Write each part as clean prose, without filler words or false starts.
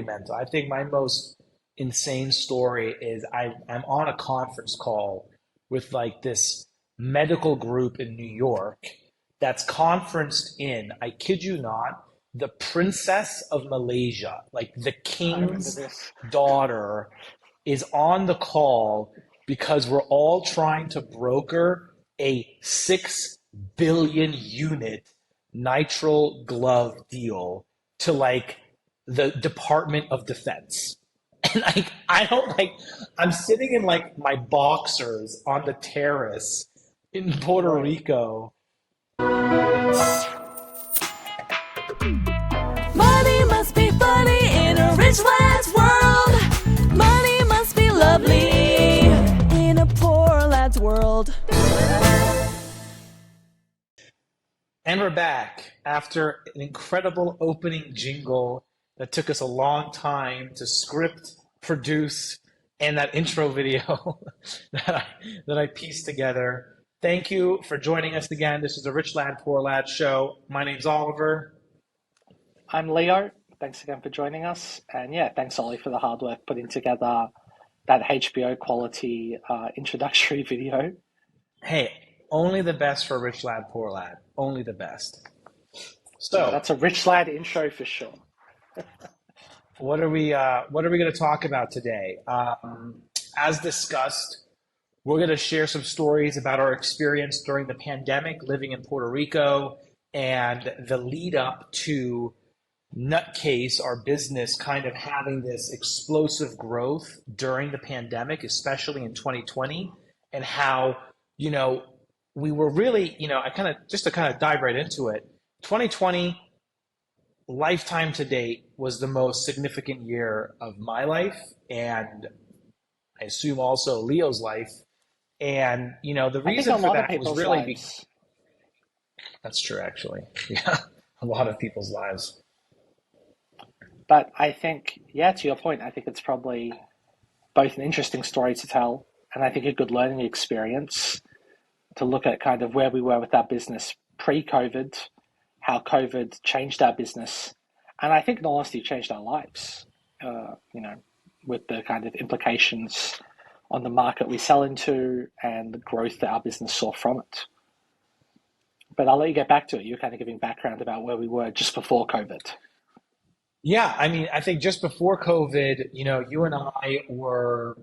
mental. I think my most insane story is I'm on a conference call with like this medical group in New York that's conferenced in, I kid you not, the princess of Malaysia, like the I remember king's this. daughter is on the call because we're all trying to broker a 6 billion unit nitrile glove deal to like the Department of Defense. And I don't like, I'm sitting in like my boxers on the terrace in Puerto Right. Rico. Money must be funny in a rich lad's world. Money must be lovely in a poor lad's world. And we're back after an incredible opening jingle that took us a long time to script, produce, and that intro video that I pieced together. Thank you for joining us again. This is the Rich Lad Poor Lad show. My name's Oliver. I'm Leo. Thanks again for joining us. And yeah, thanks, Ollie, for the hard work putting together that HBO quality introductory video. Hey, only the best for Rich Lad Poor Lad. Only the best. Yeah, So, that's a rich lad intro for sure. what are we going to talk about today? As discussed, we're going to share some stories about our experience during the pandemic living in Puerto Rico and the lead up to NutKase, our business, kind of having this explosive growth during the pandemic, especially in 2020, and how, you know, we were really, I kind of, just to kind of dive right into it, 2020 lifetime to date was the most significant year of my life, and I assume also Leo's life. And, the I think a reason for lot of that was people's really, lives. that's true, actually. Yeah, a lot of people's lives. But I think, yeah, to your point, I think it's probably both an interesting story to tell and I think a good learning experience to look at kind of where we were with our business pre-COVID, how COVID changed our business, and I think in all honesty changed our lives. With the kind of implications on the market we sell into and the growth that our business saw from it. But I'll let you get back to it. You're kind of giving background about where we were just before COVID. Yeah, I mean, I think just before COVID, you and I were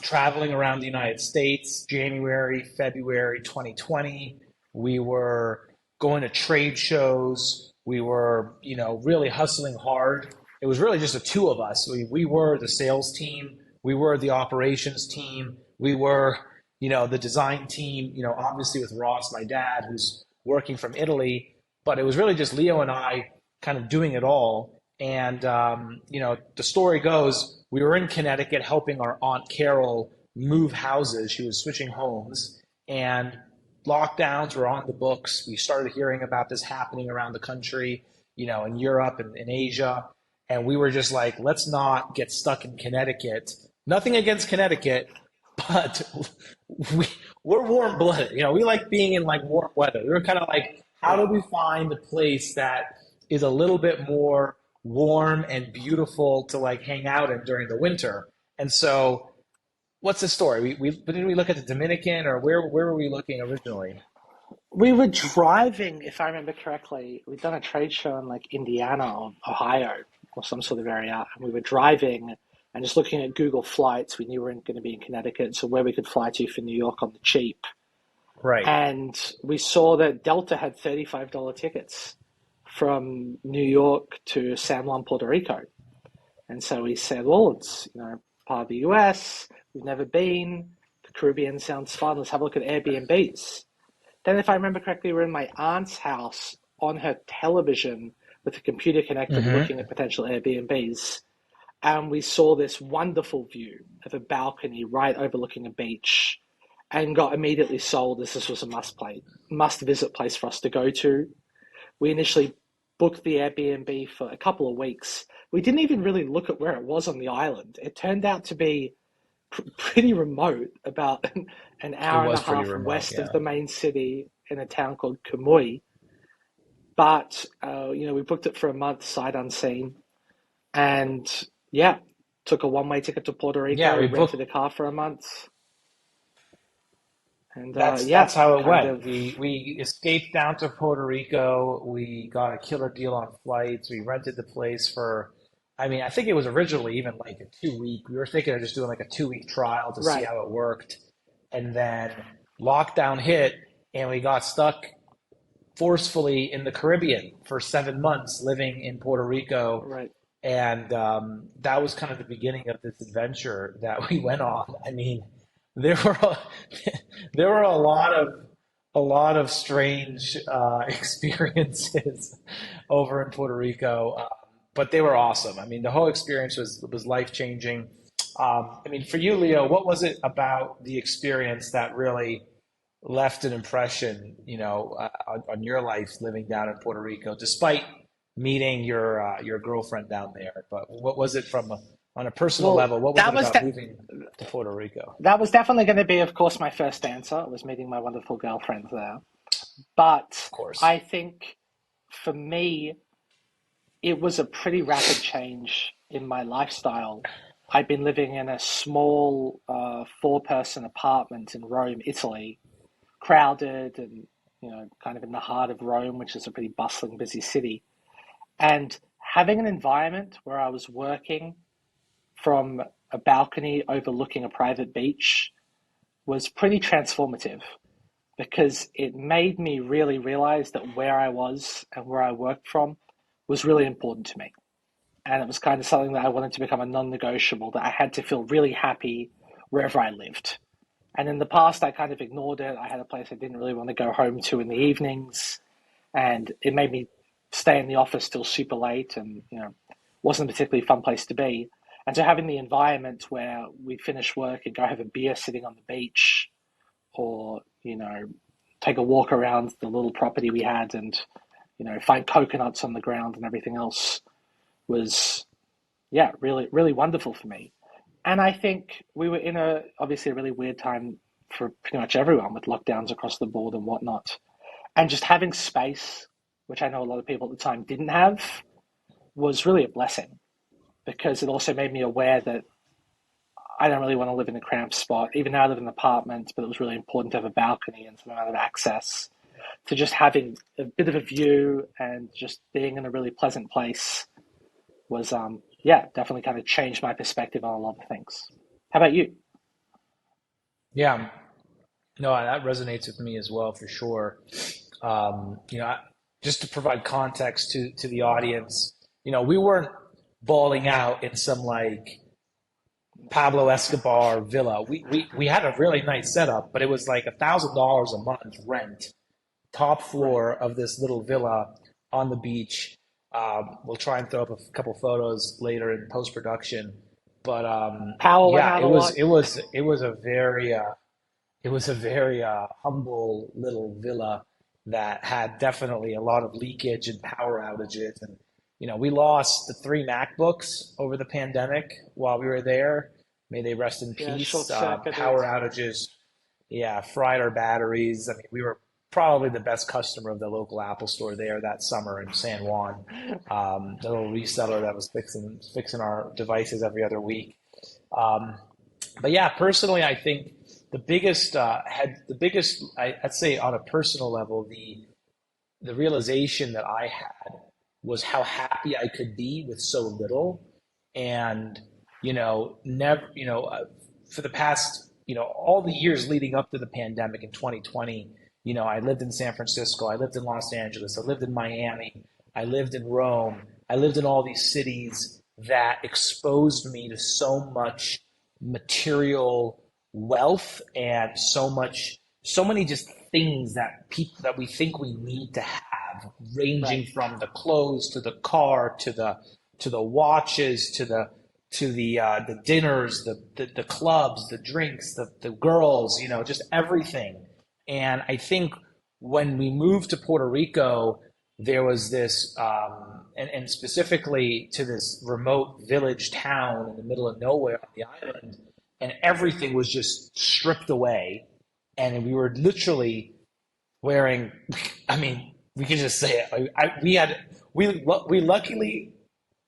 traveling around the United States, January, February 2020. We were going to trade shows. We were, really hustling hard. It was really just the two of us. We were the sales team. We were the operations team. We were, the design team, obviously with Ross, my dad, who's working from Italy. But it was really just Leo and I kind of doing it all. And, the story goes, we were in Connecticut helping our Aunt Carol move houses. She was switching homes, and lockdowns were on the books. We started hearing about this happening around the country, in Europe and in Asia. And we were just like, let's not get stuck in Connecticut. Nothing against Connecticut, but we're warm blooded. We like being in like warm weather. We were kind of like, how do we find a place that is a little bit more warm and beautiful to like hang out in during the winter? And so, what's the story? Didn't we look at the Dominican, or where were we looking originally? We were driving, if I remember correctly, we'd done a trade show in like Indiana or Ohio or some sort of area, and we were driving and just looking at Google flights. We knew we weren't going to be in Connecticut, so where we could fly to for New York on the cheap. Right. And we saw that Delta had $35 tickets from New York to San Juan, Puerto Rico. And so we said, well, it's part of the US. We've never been. The Caribbean sounds fun. Let's have a look at Airbnbs. Then, if I remember correctly, we were in my aunt's house on her television with the computer connected, Mm-hmm. looking at potential Airbnbs. And we saw this wonderful view of a balcony right overlooking a beach and got immediately sold as this was a must visit place for us to go to. We initially booked the Airbnb for a couple of weeks. We didn't even really look at where it was on the island. It turned out to be pretty remote, about an It hour and a was pretty half remote, west of yeah. the main city in a town called Kamui. But, we booked it for a month, sight unseen. And yeah, took a one-way ticket to Puerto Yeah, Rico, we rented booked. a car for a month, and That's yeah, how it kind went. of We escaped down to Puerto Rico. We got a killer deal on flights. We rented the place for, I mean, I think it was originally even like a 2 week. We were thinking of just doing like a 2 week trial to see right, how it worked. And then lockdown hit and we got stuck forcefully in the Caribbean for 7 months living in Puerto Rico. right. And that was kind of the beginning of this adventure that we went on. I mean, there were a, there were a lot of strange experiences over in Puerto Rico, but they were awesome. I mean, the whole experience was life changing. I mean, for you, Leo, what was it about the experience that really left an impression, on your life living down in Puerto Rico, despite meeting your girlfriend down there? But what was it on a personal Well, level? What was that it was about de- moving to Puerto Rico? that was definitely going to be, of course, my first answer. Was meeting my wonderful girlfriend there. But Of course. I think for me, it was a pretty rapid change in my lifestyle. I'd been living in a small four-person apartment in Rome, Italy, crowded and kind of in the heart of Rome, which is a pretty bustling, busy city. And having an environment where I was working from a balcony overlooking a private beach was pretty transformative because it made me really realize that where I was and where I worked from was really important to me. And it was kind of something that I wanted to become a non negotiable, that I had to feel really happy wherever I lived. And in the past, I kind of ignored it. I had a place I didn't really want to go home to in the evenings, and it made me stay in the office till super late, and wasn't a particularly fun place to be. And so having the environment where we finish work and go have a beer sitting on the beach, or take a walk around the little property we had, and find coconuts on the ground and everything else was yeah really really wonderful for me. And I think we were in a obviously a really weird time for pretty much everyone with lockdowns across the board and whatnot. And just having space, which I know a lot of people at the time didn't have, was really a blessing because it also made me aware that I don't really want to live in a cramped spot. Even though I live in an apartment, but it was really important to have a balcony and some amount of access to just having a bit of a view and just being in a really pleasant place was yeah, definitely kind of changed my perspective on a lot of things. How about you? Yeah, no, that resonates with me as well for sure. Just to provide context to the audience, we weren't balling out in some like Pablo Escobar villa. We had a really nice setup, but it was like $1,000 a month rent, top Right. floor of this little villa on the beach. We'll try and throw up a couple photos later in post production, but Power went yeah, out it a was lot. it was it was a very humble little villa that had definitely a lot of leakage and power outages. And, we lost the three MacBooks over the pandemic while we were there. May they rest in Yeah, peace. short circuited. Power outages, yeah, fried our batteries. I mean, we were probably the best customer of the local Apple store there that summer in San Juan. The little reseller that was fixing our devices every other week. Um, but yeah, personally, I think I'd say on a personal level, the realization that I had was how happy I could be with so little, and never, for the past, all the years leading up to the pandemic in 2020, I lived in San Francisco, I lived in Los Angeles, I lived in Miami, I lived in Rome, I lived in all these cities that exposed me to so much material wealth and so many just things that people that we think we need to have, Right. ranging from the clothes to the car to the watches to the dinners, the clubs, the drinks, the girls, just everything. And I think when we moved to Puerto Rico, there was this, and specifically to this remote village town in the middle of nowhere on the island, and everything was just stripped away. And we were literally wearing, I mean, we can just say it. We luckily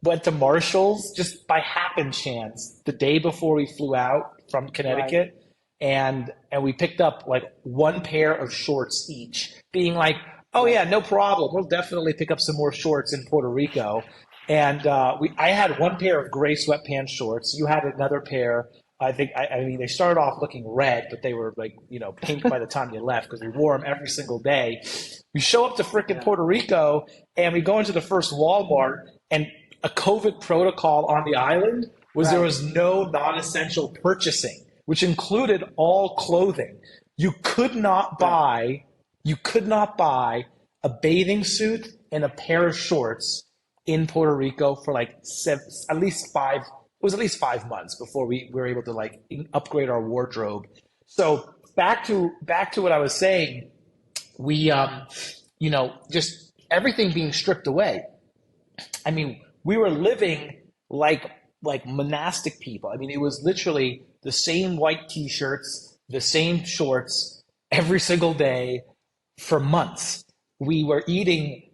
went to Marshall's just by happen chance the day before we flew out from Right. Connecticut, and we picked up like one pair of shorts each, being like, "Oh Right. yeah, no problem. We'll definitely pick up some more shorts in Puerto Rico." And I had one pair of gray sweatpants shorts. You had another pair. I mean, they started off looking red, but they were like, pink by the time you left because we wore them every single day. We show up to frickin' Yeah. Puerto Rico and we go into the first Walmart, and a COVID protocol on the island was there Right. was no non-essential purchasing, which included all clothing. You could not Right. buy, you could not buy a bathing suit and a pair of shorts in Puerto Rico for like at least five. It was at least 5 months before we were able to like upgrade our wardrobe. So back to what I was saying, we just everything being stripped away. I mean, we were living like monastic people. I mean, it was literally the same white t-shirts, the same shorts every single day for months. We were eating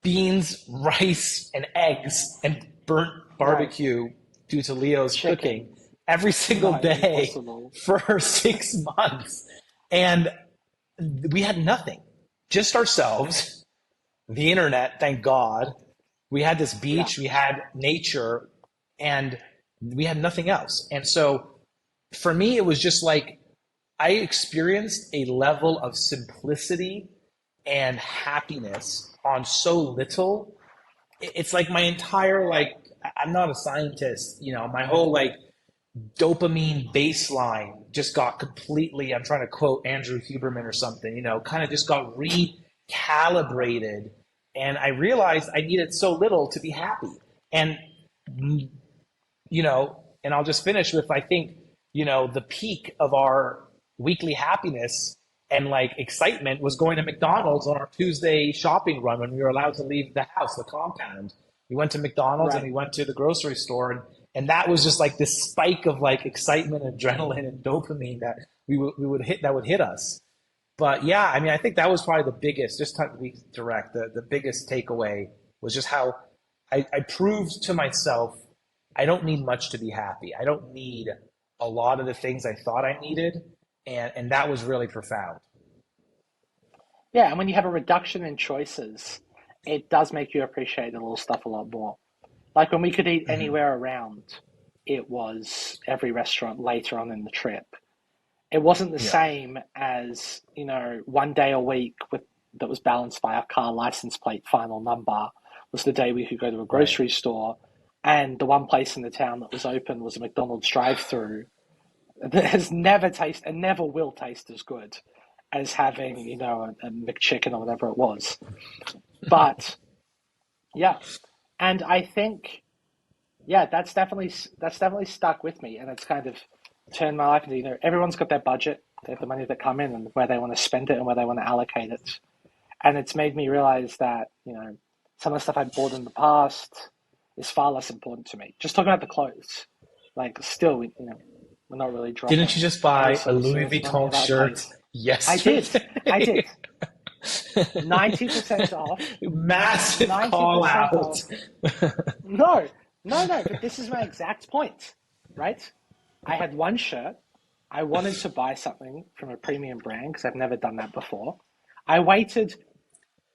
beans, rice, and eggs and burnt Right. barbecue due to Leo's Chicken. cooking every single No, day impossible. for 6 months. And we had nothing, just ourselves, the internet, thank God. We had this Yeah. beach, we had nature, and we had nothing else. And so for me, it was just like I experienced a level of simplicity and happiness on so little. It's like my entire like I'm not a scientist, my whole like dopamine baseline just got completely, I'm trying to quote Andrew Huberman or something, kind of just got recalibrated. And I realized I needed so little to be happy. And, and I'll just finish with, I think, the peak of our weekly happiness and like excitement was going to McDonald's on our Tuesday shopping run when we were allowed to leave the house, the compound. We went to McDonald's and Right. we went to the grocery store, and that was just like this spike of like excitement, adrenaline, and dopamine that that would hit us. But yeah, I mean, I think that was probably the biggest, just to be direct, the biggest takeaway was just how I proved to myself I don't need much to be happy. I don't need a lot of the things I thought I needed. And that was really profound. Yeah, and when you have a reduction in choices, it does make you appreciate the little stuff a lot more. Like when we could eat Hmm. anywhere around, it was every restaurant later on in the trip. It wasn't the Yeah. same as, one day a week that was balanced by our car license plate final number was the day we could go to a Right. grocery store, and the one place in the town that was open was a McDonald's drive-through that has never tasted and never will taste as good as having, a McChicken or whatever it was. But yeah, and I think, yeah, that's definitely stuck with me, and it's kind of turned my life into, everyone's got their budget, they have the money that come in and where they want to spend it and where they want to allocate it, and it's made me realize that, some of the stuff I bought in the past is far less important to me. Just talking about the clothes, like still, we're not really Didn't you dropping just any buy a sort of Louis serious money Vuitton about shirt clothes. I did, I yesterday? did. 90% off. Massive call 90% out. off. No, no, but this is my exact point, right? I had one shirt. I wanted to buy something from a premium brand because I've never done that before. I waited.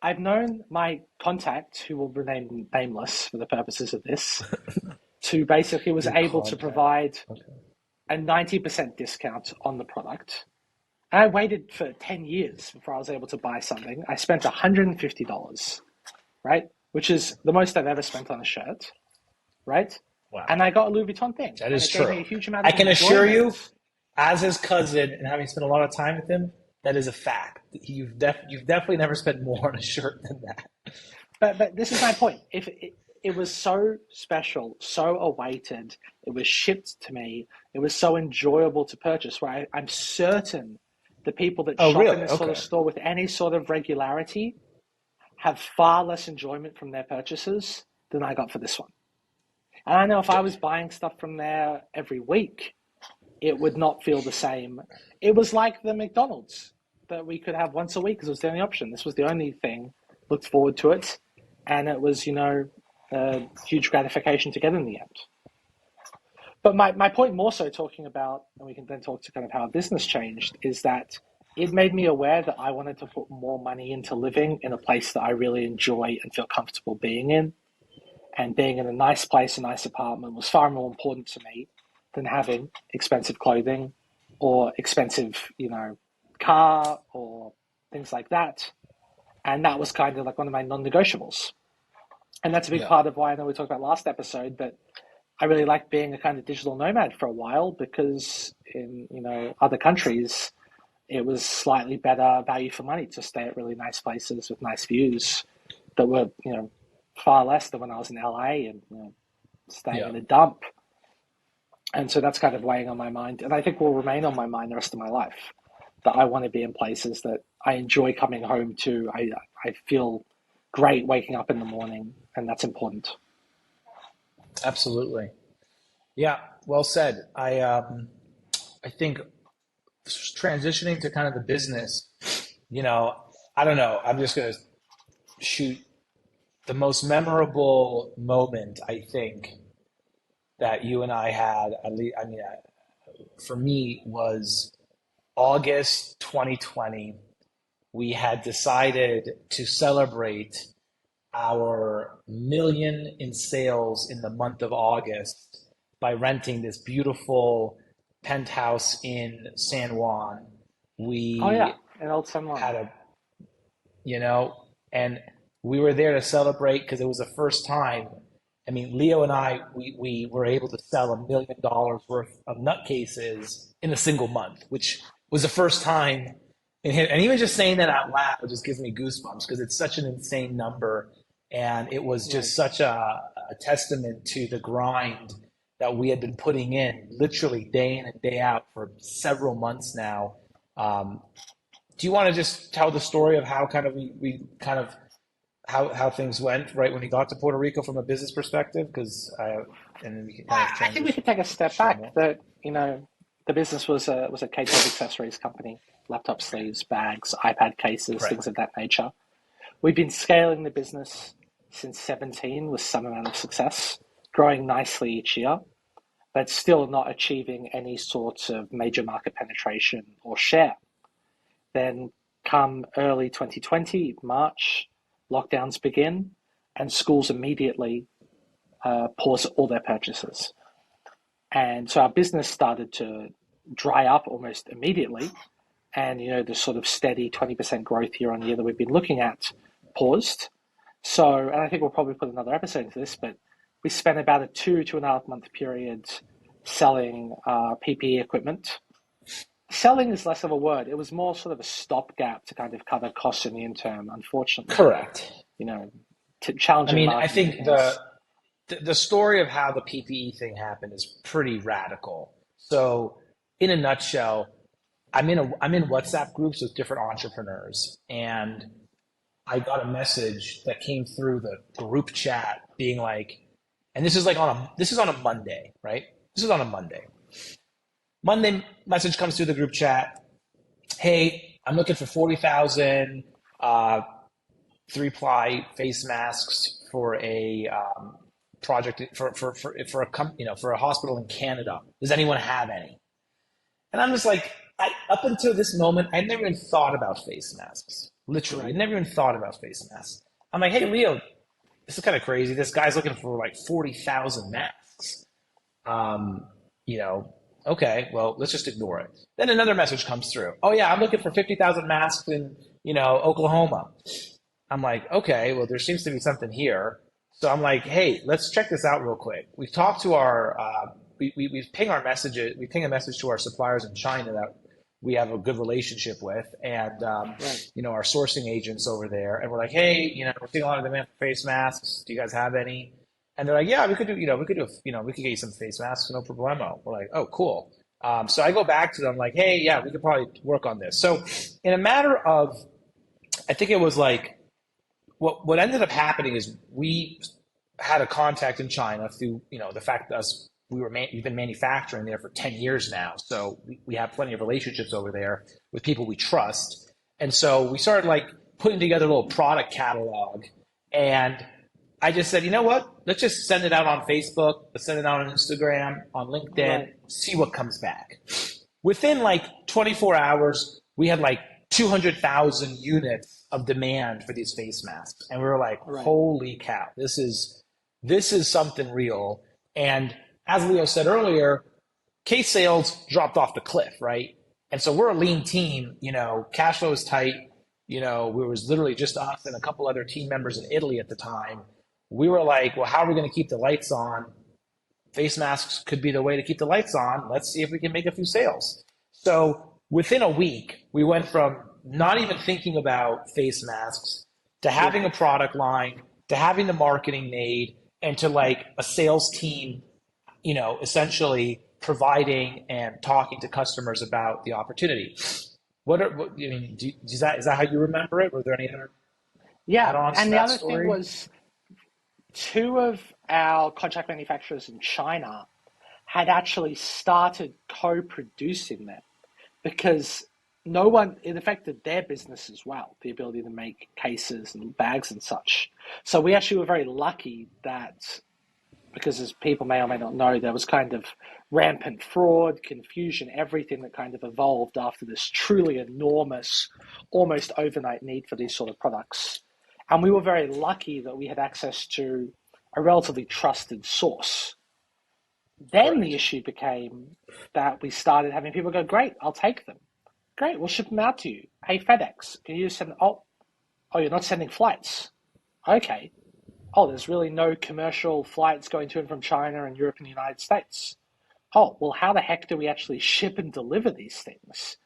I've known my contact, who will remain nameless for the purposes of this, to basically was Your able to contact. provide Okay. a 90% discount on the product. And I waited for 10 years before I was able to buy something. I spent $150, right? Which is the most I've ever spent on a shirt, right? Wow. And I got a Louis Vuitton thing, That and is it gave true. me a huge amount I of can assure you, enjoyment. as his cousin and having spent a lot of time with him, that is a fact. You've definitely never spent more on a shirt than that. But this is my point. If it was so special, so awaited, it was shipped to me, it was so enjoyable to purchase, where I'm certain the people that Oh, shop in really? this sort of Okay. store with any sort of regularity have far less enjoyment from their purchases than I got for this one. And I know if I was buying stuff from there every week, it would not feel the same. It was like the McDonald's that we could have once a week because it was the only option. This was the only thing. Looked forward to it. And it was, huge gratification to get in the end. But my point more so talking about, and we can then talk to kind of how our business changed, is that it made me aware that I wanted to put more money into living in a place that I really enjoy and feel comfortable being in. And being in a nice place, a nice apartment was far more important to me than having expensive clothing or expensive, car or things like that. And that was kind of like one of my non-negotiables. And that's a big Yeah. part of why I know we talked about last episode, but I really liked being a kind of digital nomad for a while because in, other countries, it was slightly better value for money to stay at really nice places with nice views that were, far less than when I was in LA and staying Yeah. in a dump. And so that's kind of weighing on my mind. And I think will remain on my mind the rest of my life, that I want to be in places that I enjoy coming home to. I feel great waking up in the morning, and that's important. Absolutely. Yeah. Well said. I think transitioning to kind of the business, I don't know. I'm just gonna shoot the most memorable moment I think that you and I had. At least, I mean, for me was August 2020. We had decided to celebrate our million in sales in the month of August by renting this beautiful penthouse in San Juan. Oh yeah, We in Old San Juan. had a, you know, and we were there to celebrate because it was the first time. I mean, Leo and I, we were able to sell $1 million worth of NutKases in a single month, which was the first time. And even just saying that out loud just gives me goosebumps because it's such an insane number. And it was Right. just such a testament to the grind that we had been putting in literally day in and day out for several months now. Um, do you want to just tell the story of how kind of we kind of how things went right when he got to Puerto Rico from a business perspective? And then we can kind of I think we transition, could take a step share back. more. That the business was a K-12 accessories company, laptop sleeves, bags, iPad cases, Right. things of that nature. We've been scaling the business since 17 with some amount of success, growing nicely each year, but still not achieving any sort of major market penetration or share. Then come early 2020, March, lockdowns begin, and schools immediately pause all their purchases. And so our business started to dry up almost immediately. And, the sort of steady 20% growth year on year that we've been looking at paused. So, and I think we'll probably put another episode into this, but we spent about a 2.5 month period selling PPE equipment. Selling is less of a word. It was more sort of a stopgap to kind of cover costs in the interim, unfortunately, for, Correct. I challenging mean, I market think conditions. the story of how the PPE thing happened is pretty radical. So, in a nutshell, I'm in WhatsApp groups with different entrepreneurs, and I got a message that came through the group chat being like, and this is on a Monday, right? This is on a Monday. Monday message comes through the group chat. Hey, I'm looking for 40,000 three-ply face masks for a project for a hospital in Canada. Does anyone have any? And I'm just like, up until this moment, I never even thought about face masks. Literally, I Right. never even thought about face masks. I'm like, hey, Leo, this is kind of crazy. This guy's looking for like 40,000 masks. Um, you know, okay, well, let's just ignore it. Then another message comes through. Oh yeah, I'm looking for 50,000 masks in, Oklahoma. I'm like, okay, well, there seems to be something here. So I'm like, hey, let's check this out real quick. We've talked to we ping our messages, we ping a message to our suppliers in China that we have a good relationship with, and Right. our sourcing agents over there, and we're like, hey, we're seeing a lot of demand for face masks. Do you guys have any? And they're like, yeah, we could get you some face masks, no problemo. We're like, oh, cool. So I go back to them like, hey, yeah, we could probably work on this. So in a matter of, I think it was like, what ended up happening is we had a contact in China through the fact that we've been manufacturing there for 10 years now, so we have plenty of relationships over there with people we trust, and so we started like putting together a little product catalog, and I just said, you know what? Let's just send it out on Facebook. Let's send it out on Instagram, on LinkedIn, Right. see what comes back. Within like 24 hours, we had like 200,000 units of demand for these face masks. And we were like, Right. holy cow, this is something real. And as Leo said earlier, case sales dropped off the cliff, right? And so we're a lean team, cash flow is tight. We was literally just us and a couple other team members in Italy at the time. We were like, well, how are we going to keep the lights on? Face masks could be the way to keep the lights on. Let's see if we can make a few sales. So within a week, we went from not even thinking about face masks to Yeah. having a product line, to having the marketing made, and to like a sales team, essentially providing and talking to customers about the opportunity. I mean, is that how you remember it? Were there any other Yeah. add-ons to And the that other thing story? was two of our contract manufacturers in China had actually started co-producing them because no one, it affected their business as well, the ability to make cases and bags and such. So we actually were very lucky that, because as people may or may not know, there was kind of rampant fraud, confusion, everything that kind of evolved after this truly enormous, almost overnight need for these sort of products. And we were very lucky that we had access to a relatively trusted source. Then the Correct. issue became that we started having people go, great, I'll take them. Great, we'll ship them out to you. Hey, FedEx, can you send, oh, you're not sending flights. Okay. Oh, there's really no commercial flights going to and from China and Europe and the United States. Oh, well, how the heck do we actually ship and deliver these things?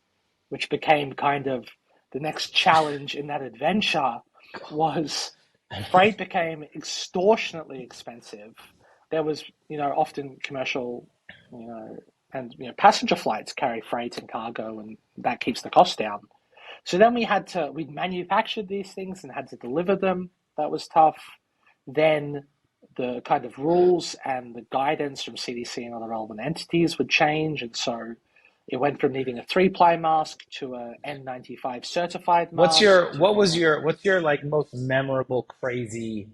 Which became kind of the next challenge in that adventure was freight became extortionately expensive. There was, often commercial, and passenger flights carry freight and cargo, and that keeps the cost down. So then we manufactured these things and had to deliver them. That was tough. Then the kind of rules and the guidance from CDC and other relevant entities would change, and so it went from needing a three-ply mask to a N95 certified mask to an What's your like most memorable crazy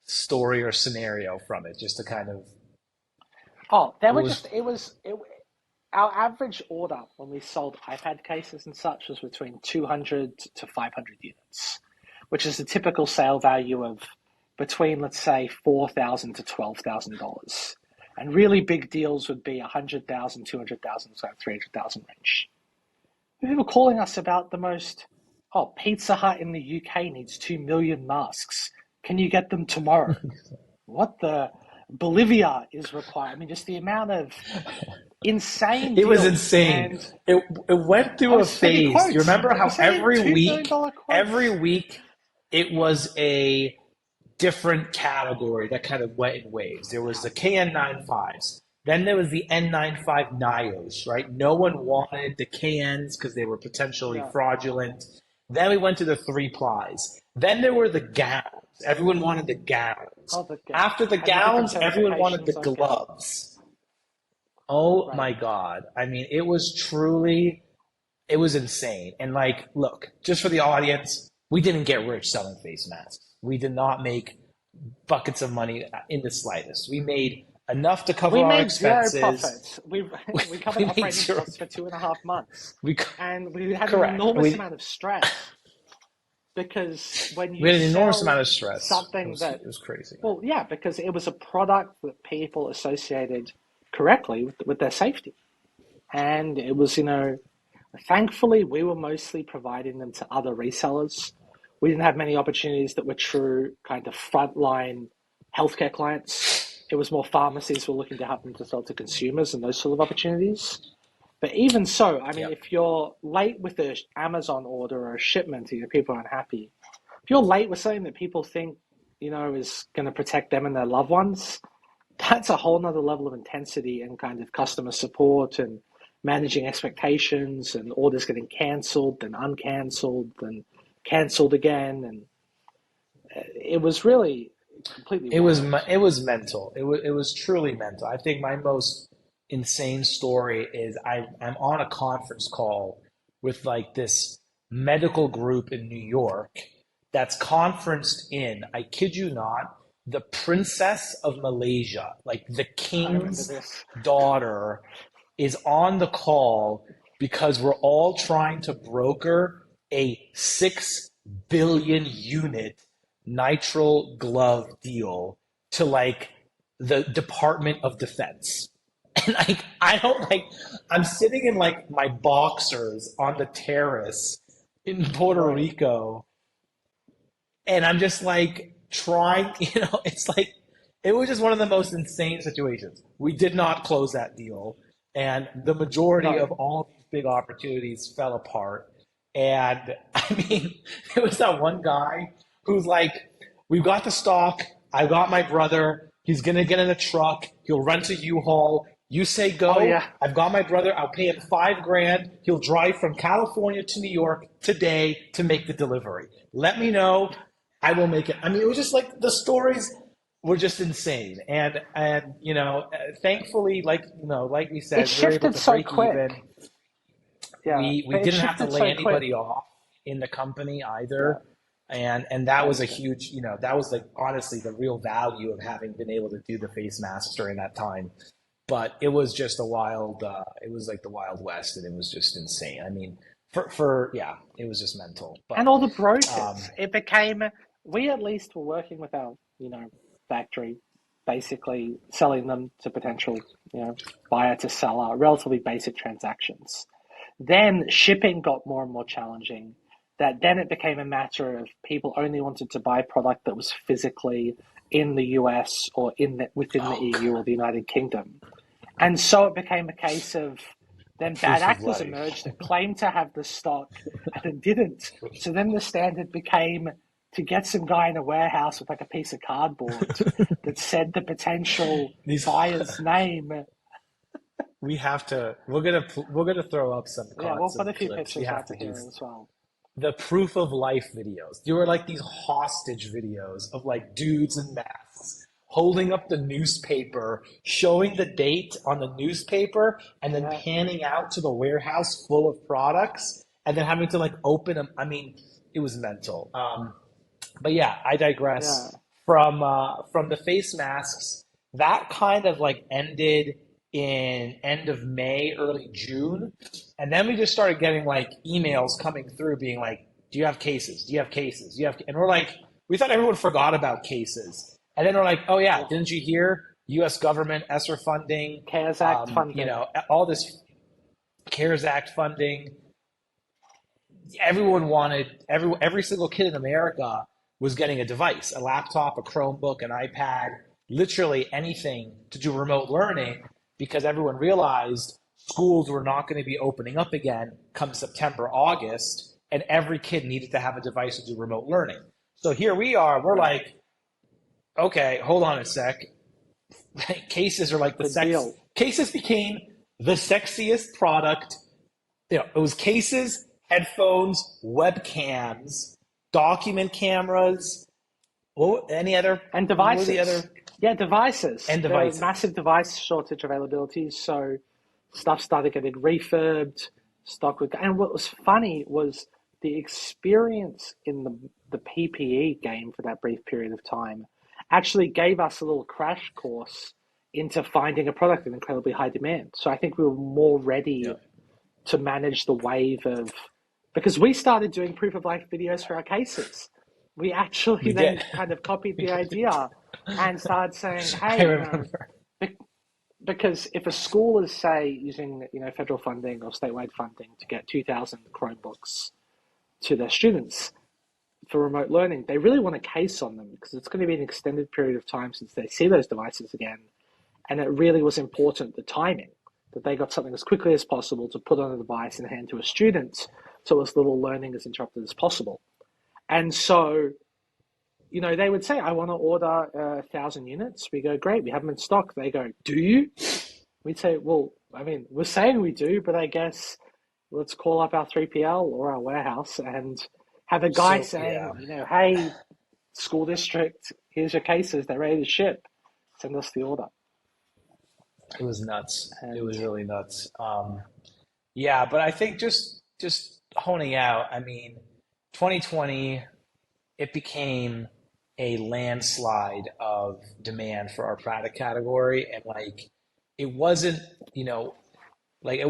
story or scenario from it? Just to kind of Oh, there what were was just our average order when we sold iPad cases and such was between 200 to 500 units, which is a typical sale value of between, let's say, $4,000 to $12,000. And really big deals would be 100,000, 200,000, so 300,000 range. People calling us about the most, oh, Pizza Hut in the UK needs 2 million masks. Can you get them tomorrow? What the Bolivia is required? I mean, just the amount of insane it was deals. insane. And It went I through a was sending phase. You quotes. remember I how was sending $2 million every quotes. week it was a different category that kind of went in waves. There was the KN95s. Then there was the N95 NIOS, right? No one wanted the KNs because they were potentially Yeah. fraudulent. Then we went to the three plies. Then there were the gowns. Everyone wanted the gowns. Oh, the After the and the different gowns, everyone wanted the certifications on gowns. gloves. Oh Right. my God. I mean, it was insane. And like, look, just for the audience, we didn't get rich selling face masks. We did not make buckets of money in the slightest. We made enough to cover We our made zero expenses. profits. We covered We made operating zero. costs for 2.5 months, We and we had an correct. enormous amount of stress because when We you had an enormous amount sell of stress. something that, It was crazy. well, yeah, because it was a product that people associated correctly with their safety, and it was, thankfully we were mostly providing them to other resellers. We didn't have many opportunities that were true kind of frontline healthcare clients. It was more pharmacies who were looking to help them to sell to consumers and those sort of opportunities. But even so, I mean, Yep. if you're late with an Amazon order or a shipment, people are unhappy. If you're late with something that people think, is going to protect them and their loved ones, that's a whole nother level of intensity and kind of customer support and managing expectations and orders getting cancelled and uncancelled and cancelled again. And it was really completely wild. It was mental. It was truly mental. I think my most insane story is I'm on a conference call with like this medical group in New York that's conferenced in, I kid you not, the princess of Malaysia, like the I remember king's this. daughter, is on the call because we're all trying to broker a 6 billion unit nitrile glove deal to like the Department of Defense. And like I don't like I'm sitting in like my boxers on the terrace in Puerto Right. Rico, and I'm just like trying, it's like it was just one of the most insane situations. We did not close that deal, and the majority No. of all these big opportunities fell apart. And I mean, there was that one guy who's like, "We've got the stock. I got my brother. He's gonna get in a truck. He'll rent a U-Haul. You say Oh go. yeah. I've got my brother. I'll pay him 5 grand. He'll drive from California to New York today to make the delivery. Let me know. I will make it." I mean, it was just like the stories were just insane. And thankfully, like we It said, we were able shifted to so break even. quick. Yeah, We but it didn't have to shifted lay so quick. anybody off in the company Yeah, either. And that was that's a good. huge, that was like honestly the real value of having been able to do the face masks during that time. But it was just it was like the Wild West, and it was just insane. I mean, yeah, it was just mental. And But all the um, brokers. It became, we at least were working with our, factory, basically selling them to potential, buyer to seller, relatively basic transactions. Then shipping got more and more challenging. That then it became a matter of people only wanted to buy product that was physically in the US or within the oh, EU or the United Kingdom. And so it became a case of then bad proof of actors life. emerged that claimed to have the stock and it didn't. So then the standard became to get some guy in a warehouse with like a piece of cardboard that said the potential These buyer's name. we're gonna throw up Yeah, we'll put some a few clips. We pictures have up to do here as well. the proof of life videos. There were like these hostage videos of like dudes in masks holding up the newspaper, showing the date on the newspaper, and then Yeah, panning out to the warehouse full of products, and then having to like open them. I mean, it was mental. But yeah, I yeah. digress. From the face masks, that kind of like ended in end of May, early June, and then we just started getting like emails coming through, being like, "Do you have cases? Do you have cases? Do you have?" And we're like, we thought everyone forgot about cases, and then we're like, "Oh yeah, Oh, didn't you hear? U.S. government ESSER funding, CARES Act funding. all this CARES Act funding." Everyone wanted every single kid in America was getting a device, a laptop, a Chromebook, an iPad, literally anything to do remote learning because everyone realized schools were not going to be opening up again come September, August, and every kid needed to have a device to do remote learning. So here we are, we're Right. like, okay, hold on a sec. Cases are like Big deal. cases became the sexiest product. It was cases, headphones, webcams, document cameras. Any other? And What were the devices. other? Yeah, devices. And There were devices. massive device shortage availabilities, so stuff started getting refurbed, stock would, and what was funny was the experience in the PPE game for that brief period of time actually gave us a little crash course into finding a product in incredibly high demand. So I think we were more ready Yeah, to manage the wave of, because we started doing proof of life videos for our cases. We actually we did. then kind of copied the idea and started saying, I hey, remember. because if a school is, say, using federal funding or statewide funding to get 2,000 Chromebooks to their students for remote learning, they really want a case on them because it's going to be an extended period of time since they see those devices again. And it really was important, the timing, that they got something as quickly as possible to put on a device and hand to a student so as little learning is interrupted as possible. And so, they would say, I want to order 1,000 units. We go, great, we have them in stock. They go, do you? We'd say, well, I mean, we're saying we do, but I guess let's call up our 3PL or our warehouse and have a guy So yeah, saying, hey, school district, here's your cases. They're ready to ship. Send us the order. it was nuts. It And was really nuts. Yeah, but I think just honing out. I mean, 2020, it became a landslide of demand for our product category. And like, it wasn't, you know, like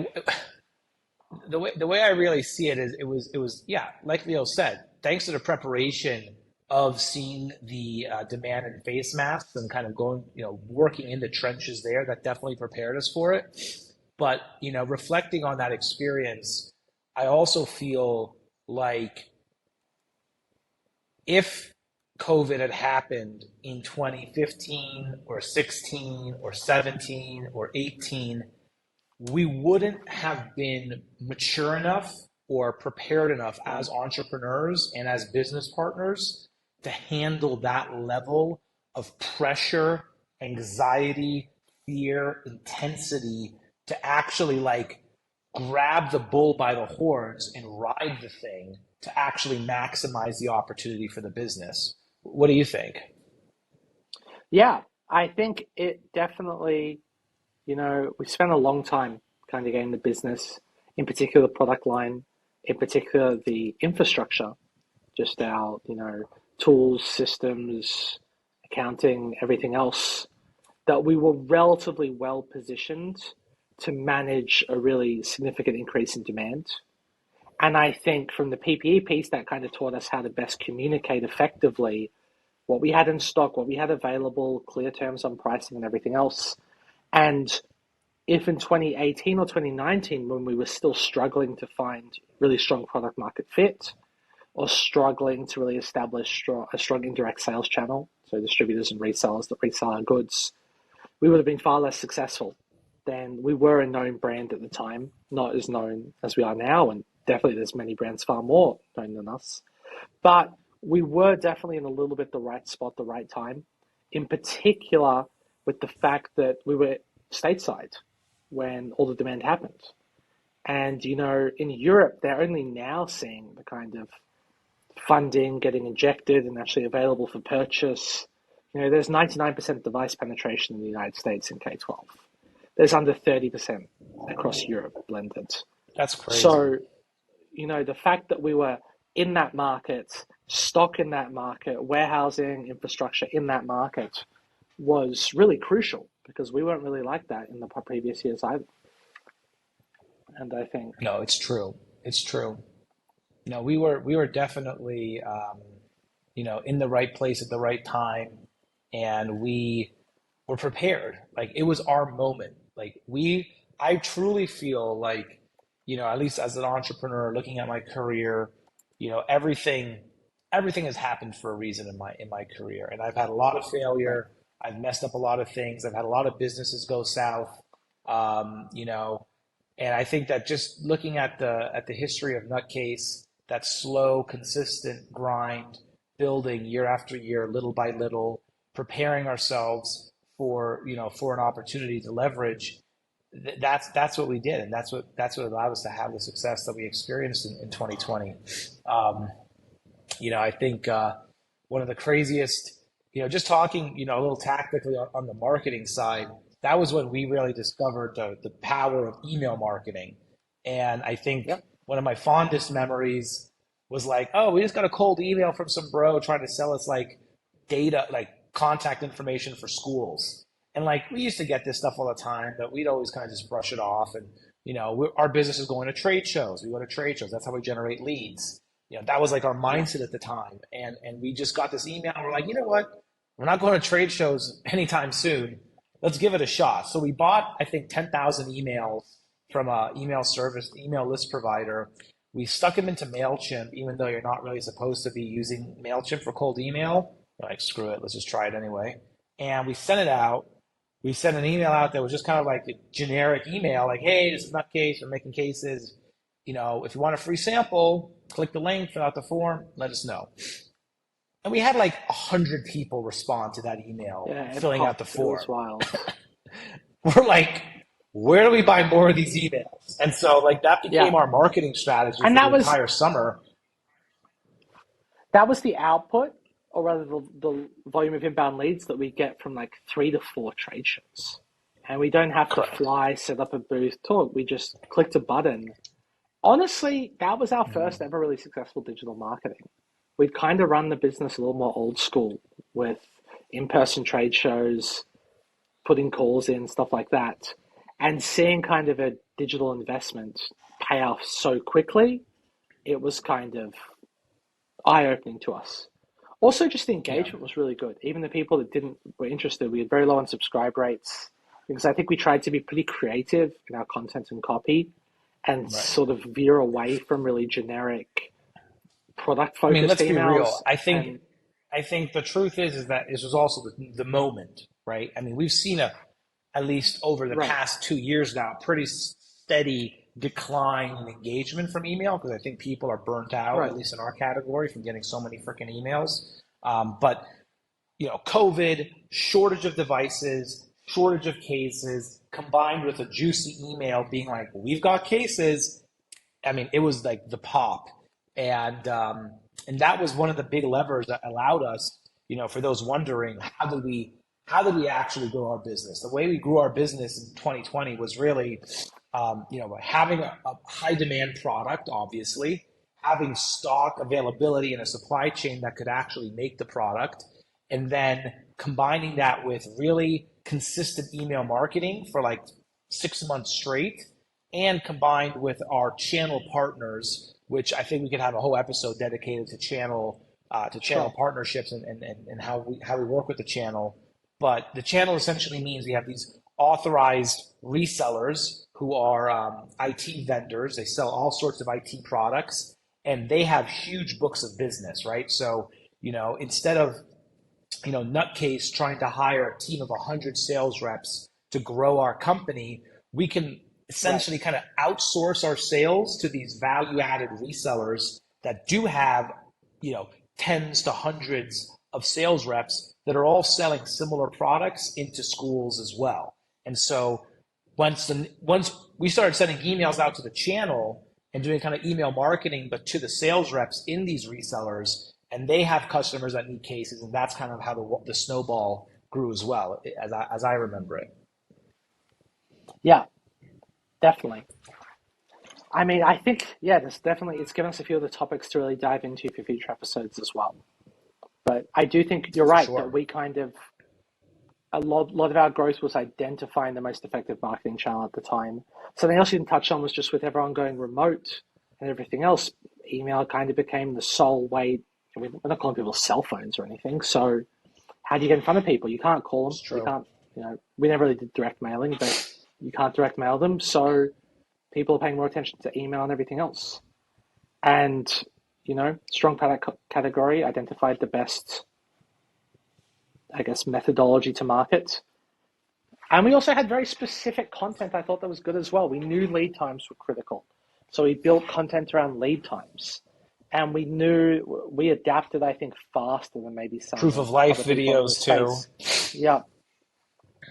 the way I really see it is it was yeah, like Leo said, thanks to the preparation of seeing the demand in face masks and kind of going, working in the trenches there, that definitely prepared us for it. But reflecting on that experience, I also feel like if COVID had happened in 2015 or 16 or 17 or 18, we wouldn't have been mature enough or prepared enough as entrepreneurs and as business partners to handle that level of pressure, anxiety, fear, intensity, to actually like grab the bull by the horns and ride the thing to actually maximize the opportunity for the business. What do you think? Yeah, I think it definitely, we spent a long time kind of getting the business, in particular the product line, in particular the infrastructure, just our, tools, systems, accounting, everything else, that we were relatively well positioned to manage a really significant increase in demand. And I think from the PPE piece, that kind of taught us how to best communicate effectively what we had in stock, what we had available, clear terms on pricing and everything else. And if in 2018 or 2019, when we were still struggling to find really strong product market fit or struggling to really establish a strong indirect sales channel, so distributors and resellers that resell our goods, we would have been far less successful than we were a known brand at the time, not as known as we are now. And definitely there's many brands far more known than us. But we were definitely in a little bit the right spot, the right time, in particular with the fact that we were stateside when all the demand happened. And, in Europe, they're only now seeing the kind of funding getting injected and actually available for purchase. There's 99% device penetration in the United States in K-12. There's under 30% across Europe blended. That's crazy. So, the fact that we were in that market, stock in that market, warehousing infrastructure in that market was really crucial because we weren't really like that in the previous years either. And I think No, it's true. It's true. No, we were definitely in the right place at the right time, and we were prepared. Like it was our moment. I truly feel like, at least as an entrepreneur looking at my career, everything has happened for a reason in my career. And I've had a lot of failure. I've messed up a lot of things. I've had a lot of businesses go south. And I think that just looking at the history of NutKase, that slow, consistent grind, building year after year, little by little, preparing ourselves for an opportunity to leverage. That's what we did, and that's what allowed us to have the success that we experienced in 2020. I think one of the craziest, just talking, a little tactically on the marketing side, that was when we really discovered the power of email marketing. And I think one of my fondest memories was like, oh, we just got a cold email from some bro trying to sell us like data, like contact information for schools. And like we used to get this stuff all the time, but we'd always kind of just brush it off. And our business is going to trade shows. We go to trade shows. That's how we generate leads. That was like our mindset at the time. And we just got this email. And we're like, you know what? We're not going to trade shows anytime soon. Let's give it a shot. So we bought, I think, 10,000 emails from a email list provider. We stuck them into MailChimp, even though you're not really supposed to be using MailChimp for cold email. We're like, screw it, let's just try it anyway. And we sent it out. We sent an email out that was just kind of like a generic email, like, hey, this is NutKase, we're making cases. If you want a free sample, click the link, fill out the form, let us know. And we had like 100 people respond to that email, filling out the form. It was wild. We're like, where do we buy more of these emails? And so like that became our marketing strategy for the entire summer. That was the output, or rather the volume of inbound leads that we get from like 3 to 4 trade shows. And we don't have to fly, set up a booth, talk. We just clicked a button. Honestly, that was our first ever really successful digital marketing. We'd kind of run the business a little more old school with in-person trade shows, putting calls in, stuff like that, and seeing kind of a digital investment pay off so quickly, it was kind of eye-opening to us. Also, just the Yeah, engagement was really good. Even the people that didn't were interested, we had very low on subscribe rates because I think we tried to be pretty creative in our content and copy and right. sort of veer away from really generic I mean, product-focused let's be real. emails. And I think the truth is that this was also the moment, right? I mean, we've seen at least over the right, past 2 years now, pretty steady decline in engagement from email because I think people are burnt out, at right, least in our category, from getting so many freaking emails. But COVID, shortage of devices, shortage of cases, combined with a juicy email being like, "We've got cases." I mean, it was like the pop, and that was one of the big levers that allowed us, for those wondering, how did we actually grow our business? The way we grew our business in 2020 was really, having a high demand product, obviously, having stock availability and a supply chain that could actually make the product, and then combining that with really consistent email marketing for like 6 months straight, and combined with our channel partners, which I think we could have a whole episode dedicated to channel sure, partnerships and how we work with the channel. But the channel essentially means we have these authorized resellers who are IT vendors. They sell all sorts of IT products, and they have huge books of business, right? So instead of NutKase trying to hire a team of 100 sales reps to grow our company, we can right, essentially kind of outsource our sales to these value-added resellers that do have, tens to hundreds of sales reps that are all selling similar products into schools as well. And so once we started sending emails out to the channel and doing kind of email marketing, but to the sales reps in these resellers, and they have customers that need cases, and that's kind of how the snowball grew as well, as I remember it. yeah, definitely. I mean, I think there's definitely it's given us a few of the topics to really dive into for future episodes as well. But I do think you're For right that sure. we kind of a lot of our growth was identifying the most effective marketing channel at the time. Something else you didn't touch on was just with everyone going remote and everything else, email kind of became the sole way. We're not calling people cell phones or anything. So how do you get in front of people? You can't call them. It's You true. can't, we never really did direct mailing, but you can't direct mail them. So people are paying more attention to email and everything else. And, strong product category identified the best, I guess, methodology to market. And we also had very specific content I thought that was good as well. We knew lead times were critical. So we built content around lead times. And we adapted, I think, faster than maybe Proof some of life other people in the videos too. space. Yeah,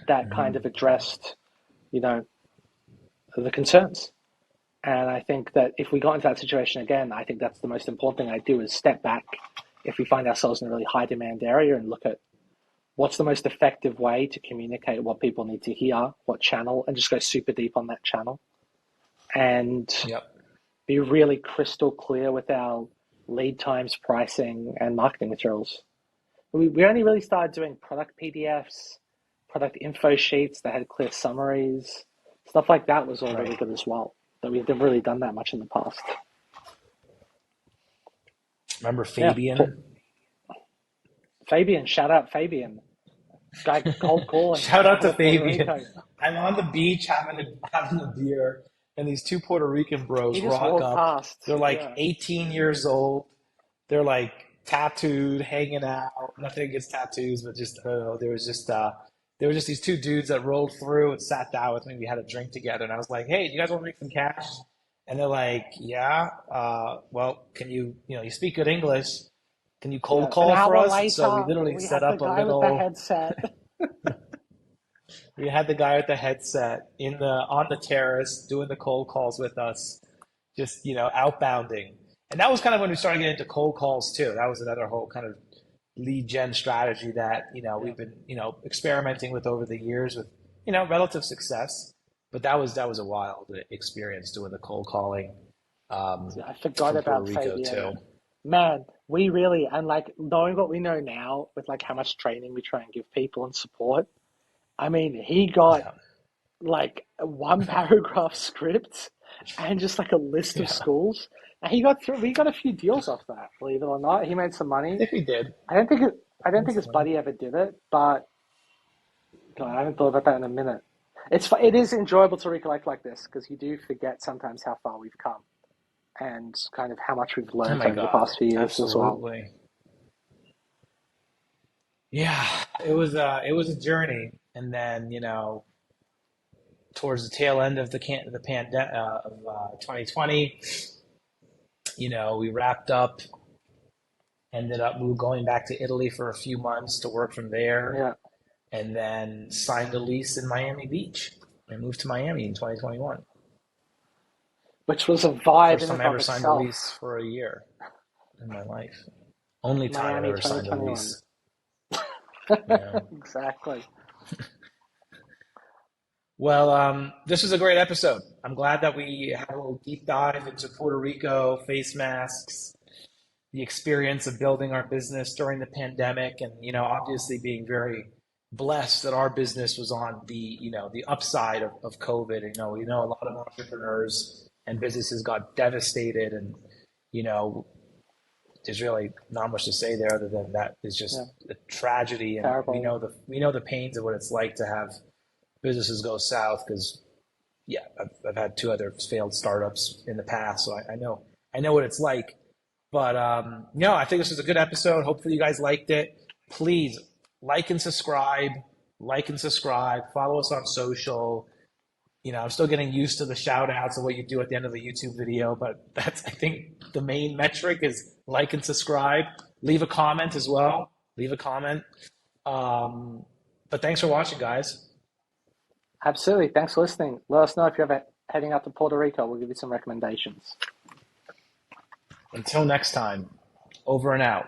that kind of Hmm. addressed, you know, the concerns. And I think that if we got into that situation again, I think that's the most important thing I do is step back if we find ourselves in a really high demand area and look at what's the most effective way to communicate what people need to hear, what channel, and just go super deep on that channel and Yep. be really crystal clear with our lead times, pricing, and marketing materials. We only really started doing product PDFs, product info sheets that had clear summaries, stuff like that was all really Right. good as well. But we've never really done that much in the past. Remember Yeah, Fabian? Fabian, shout out Fabian, guy cold calling Shout out out to of Puerto Fabian. Rico. I'm on the beach having a beer, and these two Puerto Rican bros He just rock walked up. past. They're like Yeah, 18 years old. They're like tattooed, hanging out. Nothing against tattoos, but just I don't know. There was just these two dudes that rolled through and sat down with me. We had a drink together, and I was like, "Hey, do you guys want to make some cash?" And they're like, "Yeah. Well, can you speak good English? Can you cold yeah. An call for hour us?" So we later, literally we set have the up a guy with the little. headset. We had the guy with the headset on the terrace doing the cold calls with us, just outbounding. And that was kind of when we started getting into cold calls too. That was another whole kind of lead gen strategy that Yeah. we've been experimenting with over the years with relative success. But that was a wild experience doing the cold calling I forgot from Puerto about Rico Fabian. too. Man, we really, and like knowing what we know now with like how much training we try and give people and support. I mean, he got Yeah, like a one paragraph script and just like a list of yeah. schools. And he got through, we got a few deals off that, believe it or not. He made some I money. think we did. I don't think That's his funny. buddy ever did it, but God, I haven't thought about that in a minute. It is enjoyable to recollect like this because you do forget sometimes how far we've come and kind of how much we've Oh learned my over the God, past few years as well. absolutely. Yeah, it was a journey, and then towards the tail end of the pandemic of 2020, we wrapped up, ended up going back to Italy for a few months to work from there, Yeah, and then signed a lease in Miami Beach and moved to Miami in 2021. which was a vibe First in time and I of ever signed a lease itself. for a year in my life. Only time I've Miami ever signed a 2021. lease. You know. Exactly. Well, this was a great episode. I'm glad that we had a little deep dive into Puerto Rico, face masks, the experience of building our business during the pandemic, and obviously being very blessed that our business was on the upside of COVID. We know a lot of entrepreneurs and businesses got devastated, and you know, there's really not much to say there other than that is Yeah, just a tragedy, and terrible. we know the pains of what it's like to have businesses go south because yeah, I've had two other failed startups in the past, so I know what it's like. But no, I think this was a good episode. Hopefully, you guys liked it. Please like and subscribe, like and subscribe. Follow us on social. I'm still getting used to the shout outs of what you do at the end of the YouTube video, but that's, I think, the main metric is like and subscribe. Leave a comment as well. Leave a comment. But thanks for watching, guys. Absolutely. Thanks for listening. Let us know if you're ever heading out to Puerto Rico. We'll give you some recommendations. Until next time, over and out.